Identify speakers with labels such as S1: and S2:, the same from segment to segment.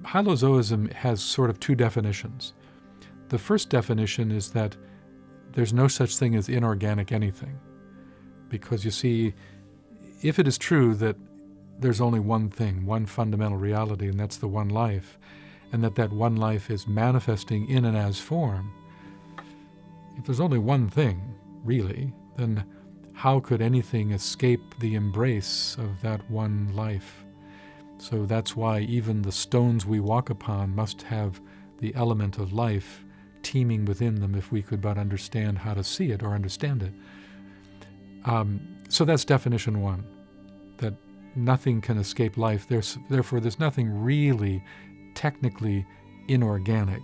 S1: Hylozoism has sort of two definitions. The first definition is that there's no such thing as inorganic anything. Because you see, if it is true that there's only one thing, one fundamental reality, and that's the one life, and that one life is manifesting in and as form, if there's only one thing, really, then how could anything escape the embrace of that one life? So that's why even the stones we walk upon must have the element of life teeming within them if we could but understand how to see it or understand it. So that's definition one, that nothing can escape life. Therefore, there's nothing really technically inorganic.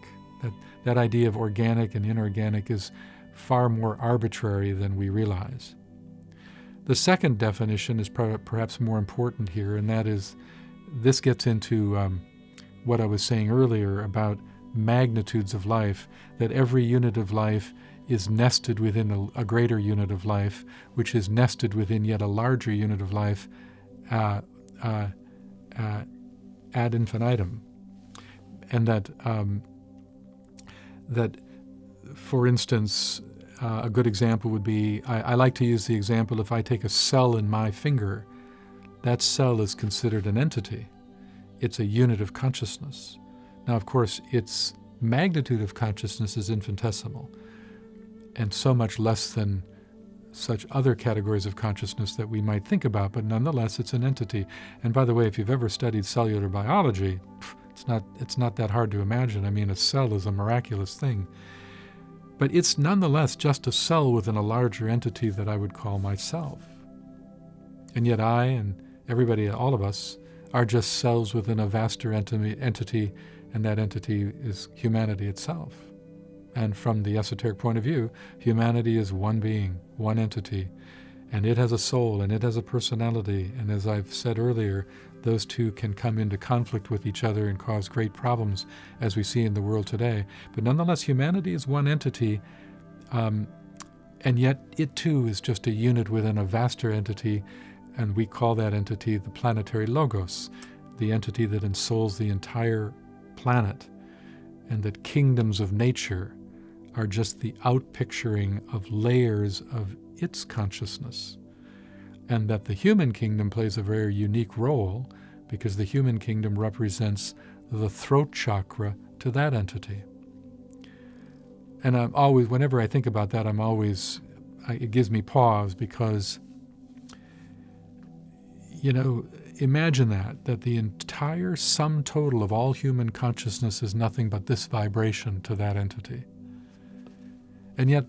S1: That idea of organic and inorganic is far more arbitrary than we realize. The second definition is perhaps more important here, and that is, this gets into what I was saying earlier about magnitudes of life, that every unit of life is nested within a greater unit of life, which is nested within yet a larger unit of life ad infinitum. And that, for instance, a good example would be, I like to use the example, if I take a cell in my finger, that cell is considered an entity. It's a unit of consciousness. Now, of course, its magnitude of consciousness is infinitesimal, and so much less than such other categories of consciousness that we might think about, but nonetheless, it's an entity. And by the way, if you've ever studied cellular biology, it's not that hard to imagine. I mean, a cell is a miraculous thing. But it's nonetheless just a cell within a larger entity that I would call myself. And yet I and everybody, all of us, are just cells within a vaster entity, and that entity is humanity itself. And from the esoteric point of view, humanity is one being, one entity, and it has a soul, and it has a personality, and as I've said earlier, those two can come into conflict with each other and cause great problems, as we see in the world today. But nonetheless, humanity is one entity, and yet it too is just a unit within a vaster entity, and we call that entity the planetary logos, the entity that ensouls the entire planet, and that kingdoms of nature are just the outpicturing of layers of its consciousness, and that the human kingdom plays a very unique role because the human kingdom represents the throat chakra to that entity. And I'm always, whenever I think about that, it gives me pause, because, imagine that the entire sum total of all human consciousness is nothing but this vibration to that entity. And yet,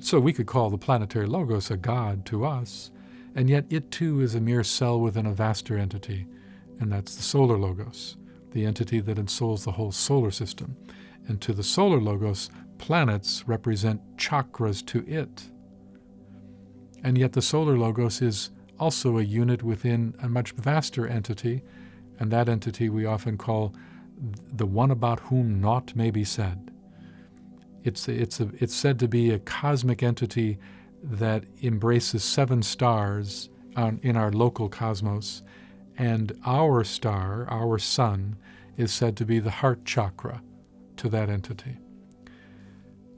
S1: so we could call the planetary logos a god to us, and yet it too is a mere cell within a vaster entity, and that's the solar logos, the entity that ensouls the whole solar system. And to the solar logos, planets represent chakras to it. And yet the solar logos is also a unit within a much vaster entity, and that entity we often call the one about whom naught may be said. It's said to be a cosmic entity that embraces 7 stars in our local cosmos, and our star, our sun, is said to be the heart chakra to that entity.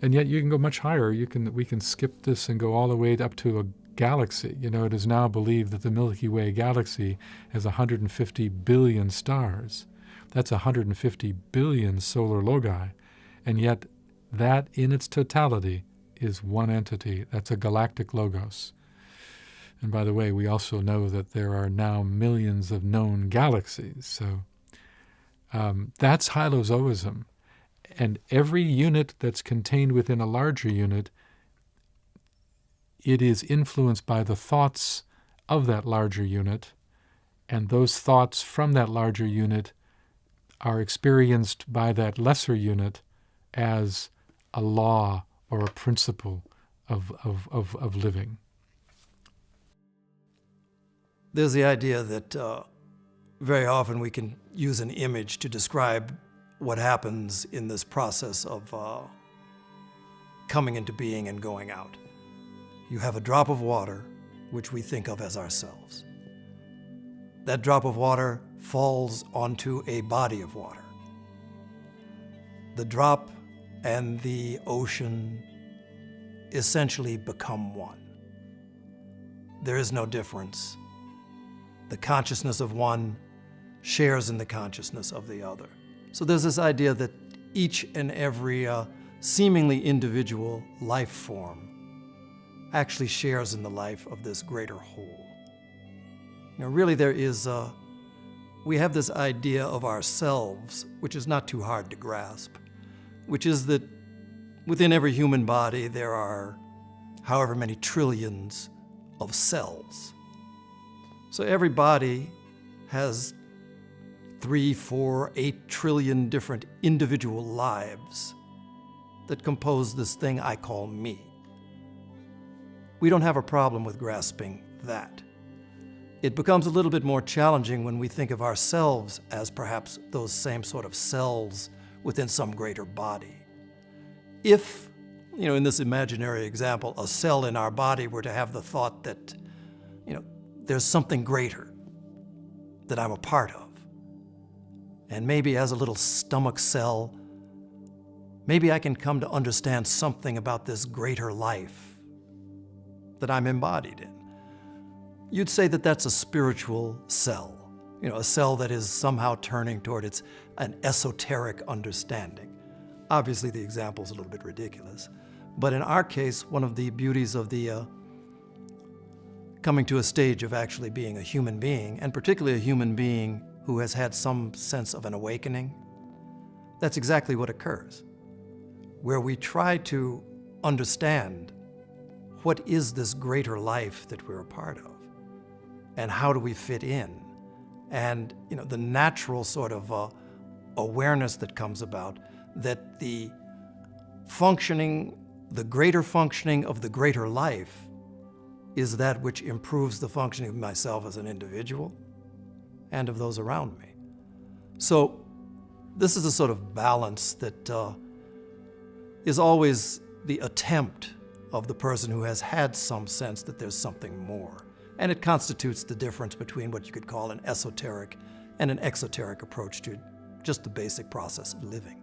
S1: And yet you can go much higher. We can skip this and go all the way up to a galaxy. It is now believed that the Milky Way galaxy has 150 billion stars. That's 150 billion solar logi, and yet that in its totality is one entity. That's a galactic logos. And by the way, we also know that there are now millions of known galaxies. So that's Hylozoism. And every unit that's contained within a larger unit, it is influenced by the thoughts of that larger unit, and those thoughts from that larger unit are experienced by that lesser unit as a law or a principle of living.
S2: There's the idea that very often we can use an image to describe what happens in this process of coming into being and going out. You have a drop of water, which we think of as ourselves. That drop of water falls onto a body of water, the drop and the ocean essentially become one. There is no difference. The consciousness of one shares in the consciousness of the other. So there's this idea that each and every seemingly individual life form actually shares in the life of this greater whole. Really we have this idea of ourselves, which is not too hard to grasp, which is that within every human body there are however many trillions of cells. So every body has 3, 4, 8 trillion different individual lives that compose this thing I call me. We don't have a problem with grasping that. It becomes a little bit more challenging when we think of ourselves as perhaps those same sort of cells within some greater body. If, in this imaginary example, a cell in our body were to have the thought that, there's something greater that I'm a part of, and maybe as a little stomach cell, maybe I can come to understand something about this greater life that I'm embodied in. You'd say that that's a spiritual cell, a cell that is somehow turning toward an esoteric understanding. Obviously, the example is a little bit ridiculous, but in our case, one of the beauties of the coming to a stage of actually being a human being, and particularly a human being who has had some sense of an awakening, that's exactly what occurs, where we try to understand what is this greater life that we're a part of, and how do we fit in, and the natural sort of awareness that comes about that the greater functioning of the greater life is that which improves the functioning of myself as an individual and of those around me. So this is a sort of balance that is always the attempt of the person who has had some sense that there's something more. And it constitutes the difference between what you could call an esoteric and an exoteric approach to just the basic process of living.